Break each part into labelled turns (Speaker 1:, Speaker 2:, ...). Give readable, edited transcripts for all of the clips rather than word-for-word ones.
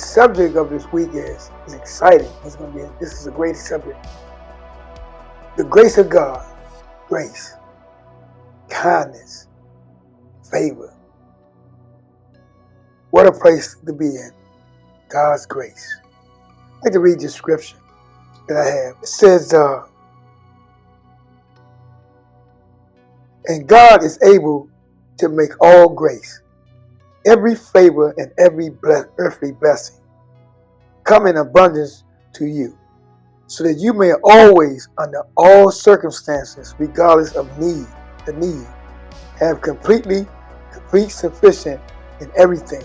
Speaker 1: subject of this week is exciting. This is a great subject. The grace of God, grace, kindness, favor. What a place to be in. God's grace. I'd like to read the scripture that I have. It says, and God is able to make all grace, every favor and every earthly blessing come in abundance to you, so that you may always, under all circumstances, regardless of the need, have complete sufficient in everything,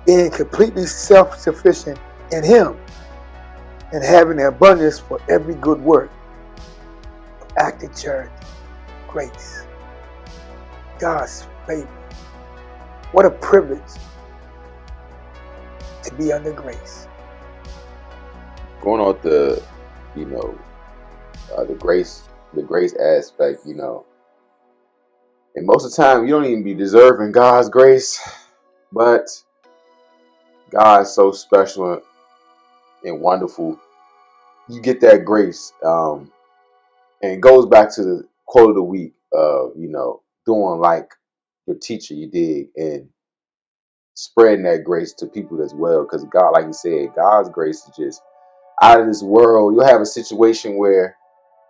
Speaker 1: being completely self-sufficient in Him, and having abundance for every good work, active charity, grace, God's favor. What a privilege to be under grace.
Speaker 2: Going on with the grace aspect, and most of the time you don't even be deserving God's grace, but God's so special and wonderful. You get that grace, and it goes back to the quote of the week of doing like your teacher you did and spreading that grace to people as well, because God, like you said, God's grace is just out of this world. You'll have a situation where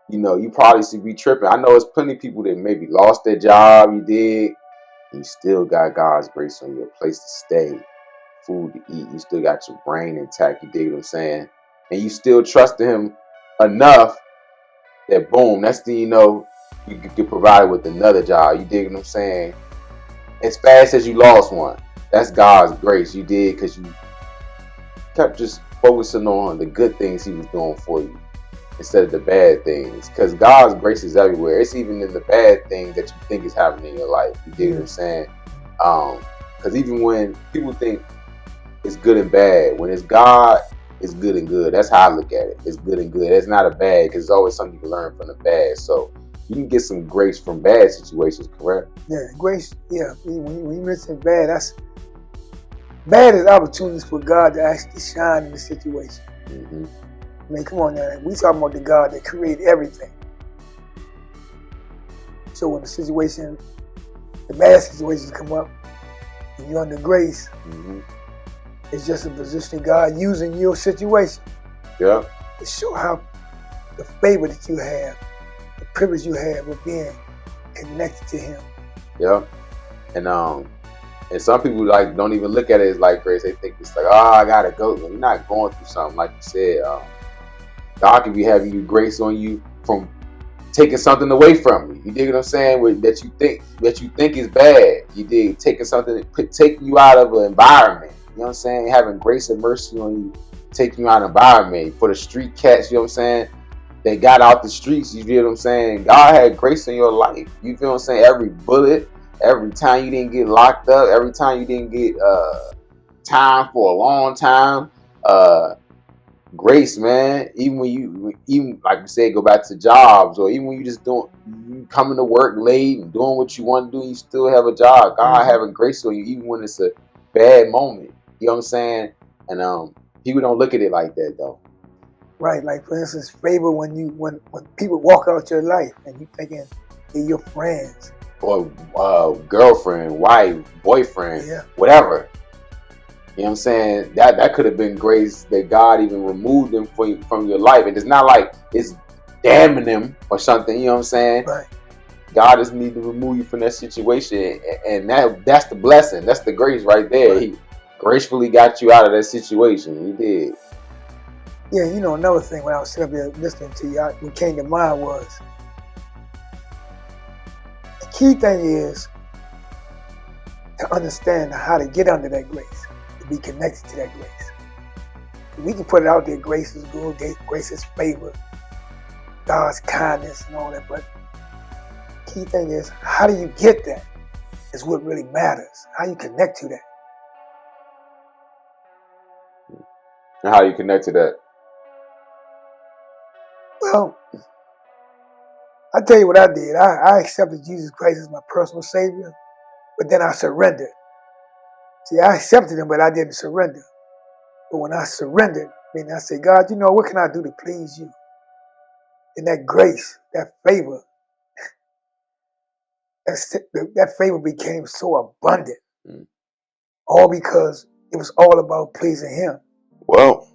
Speaker 2: you probably should be tripping. I know it's plenty of people that maybe lost their job, you still got God's grace on you, a place to stay, food to eat, you still got your brain intact, you dig what I'm saying? And you still trust Him enough that boom, next thing you know, you get provided with another job, you dig what I'm saying? As fast as you lost one, that's God's grace. You did because you kept just focusing on the good things He was doing for you instead of the bad things, because God's grace is everywhere. It's even in the bad things that you think is happening in your life. You dig what I'm saying? Because even when people think it's good and bad, when it's God, it's good and good. That's how I look at it. It's good and good. It's not a bad, because there's always something you can learn from the bad. So you can get some grace from bad situations, correct?
Speaker 1: Yeah, grace. Yeah, when you mention bad, bad is opportunities for God to actually shine in the situation.
Speaker 2: Mm-hmm.
Speaker 1: I mean, come on now. We talking about the God that created everything. So when the bad situations come up, and you're under grace,
Speaker 2: mm-hmm.
Speaker 1: it's just a position of God using your situation.
Speaker 2: Yeah.
Speaker 1: To show how the favor that you have, the privilege you have of being connected to Him.
Speaker 2: Yeah. And some people don't even look at it as like grace. They think it's like, oh, I gotta go. You're not going through something, like you said. God could be having you grace on you from taking something away from you. You dig what I'm saying? That you think is bad. You dig taking you out of an environment. You know what I'm saying? Having grace and mercy on you, taking you out of an environment. For the street cats, you know what I'm saying? They got out the streets. You feel what I'm saying? God had grace in your life. You feel what I'm saying? Every bullet, every time you didn't get locked up, every time you didn't get time for a long time. Grace, man. Even like you said, go back to jobs, or even when you coming to work late and doing what you want to do, you still have a job. God having grace on you, even when it's a bad moment. You know what I'm saying? And people don't look at it like that though.
Speaker 1: Right, like for instance, favor when people walk out your life and you thinking they're your friends.
Speaker 2: Or girlfriend, wife, boyfriend, whatever. You know what I'm saying? That could have been grace that God even removed them from your life. And it's not like it's damning them or something, you know what I'm saying?
Speaker 1: Right.
Speaker 2: God just need to remove you from that situation. And that's the blessing. That's the grace right there. Right. He gracefully got you out of that situation. He did.
Speaker 1: Yeah, another thing when I was sitting up there listening to you, what came to mind was, the key thing is to understand how to get under that grace, to be connected to that grace. We can put it out there, grace is good, grace is favor, God's kindness and all that, but the key thing is, how do you get that is what really matters. How you connect to that.
Speaker 2: And how you connect to that?
Speaker 1: Well, I tell you what I did. I accepted Jesus Christ as my personal Savior, but then I surrendered. See, I accepted Him, but I didn't surrender. But when I surrendered, I said, God, what can I do to please you? And that grace, that favor, that favor became so abundant.
Speaker 2: Mm.
Speaker 1: All because it was all about pleasing him.
Speaker 2: Well,